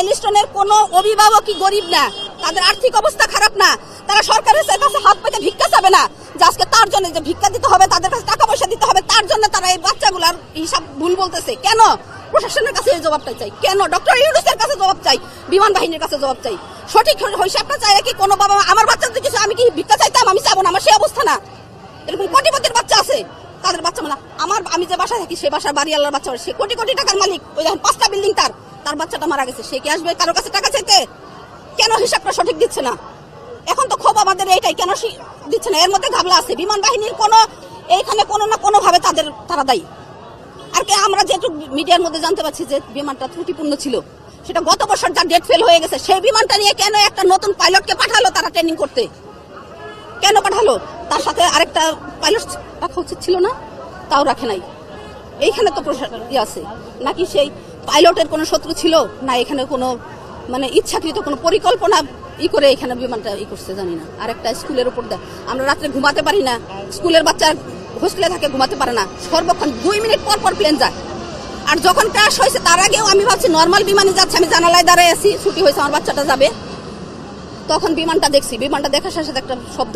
মাইলস্টোনের কোনো অভিভাবকই গরিব না, তাদের আর্থিক অবস্থা খারাপ না, তারা সরকারের কাছে হাত পেতে ভিক্ষা চাবে না যে আজকে তার জন্য যে ভিক্ষা দিতে হবে, তাদের কাছে টাকা পয়সা দিতে হবে, তার জন্য তারা এই বাচ্চাগুলার হিসাব ভুল বলতেছে। কেন প্রশাসনের কাছে এই জবাবটা চাই, কেন ডক্টর ইউনূসের কাছে জবাব চাই, বিমান বাহিনীর কাছে জবাব চাই। সঠিক হিসাবটা চাই কি কোনো বাবা আমার বাচ্চাদের কিছু আমি কি ভিক্ষা চাইতাম? আমি চাবো না, আমার সেই অবস্থা না। এরকম কোটিপতির বাচ্চা আছে, তাদের বাচ্চা মানে আমি যে বাসায় থাকি সে বাসার বাড়িওয়ালার বাচ্চা, সে কোটি কোটি টাকার মালিক, ওই দেখেন 5টা বিল্ডিং, তার বাচ্চাটা মারা গেছে, সে কি আসবে কারো কাছে টাকা চাইতে? কেন হিসাবটা সঠিক দিচ্ছে না? এখন তো ক্ষোভ আমাদের এইটাই, কেন দিচ্ছে না? এর মধ্যে ঘাবলা আছে বিমান বাহিনীর এইখানে কোনো না কোনো ভাবে তারা দায়ী। আর কি আমরা যেহেতু মিডিয়ার মধ্যে জানতে পারছি যে বিমানটা ত্রুটিপূর্ণ ছিল, সেটা গত বছর যা ডেট ফেল হয়ে গেছে, সেই বিমানটা নিয়ে কেন একটা নতুন পাইলটকে পাঠালো তারা ট্রেনিং করতে? কেন পাঠালো? তার সাথে আরেকটা পাইলট রাখা উচিত ছিল না, তাও রাখে নাই। এইখানে তো আছে নাকি সেই পাইলটের কোনো শত্রু ছিল না, এখানে কোনো মানে ইচ্ছাকৃত কোনো পরিকল্পনা করে এখানে বিমানটা করছে জানি না। আরেকটা স্কুলের উপর আমরা রাত্রে ঘুমাতে পারি না, স্কুলের বাচ্চা হোস্টেলে থাকে ঘুমাতে পারে না, সর্বক্ষণ 2 মিনিট পর পর প্লেন যায়। আর যখন ক্র্যাশ হয়েছে তার আগেও আমি ভাবছি নর্মাল বিমানে যাচ্ছে, আমি জানালায় দাঁড়ায় আছি, ছুটি হয়েছে আমার বাচ্চাটা যাবে, তখন বিমানটা দেখছি, বিমানটা দেখার সাথে একটা শব্দ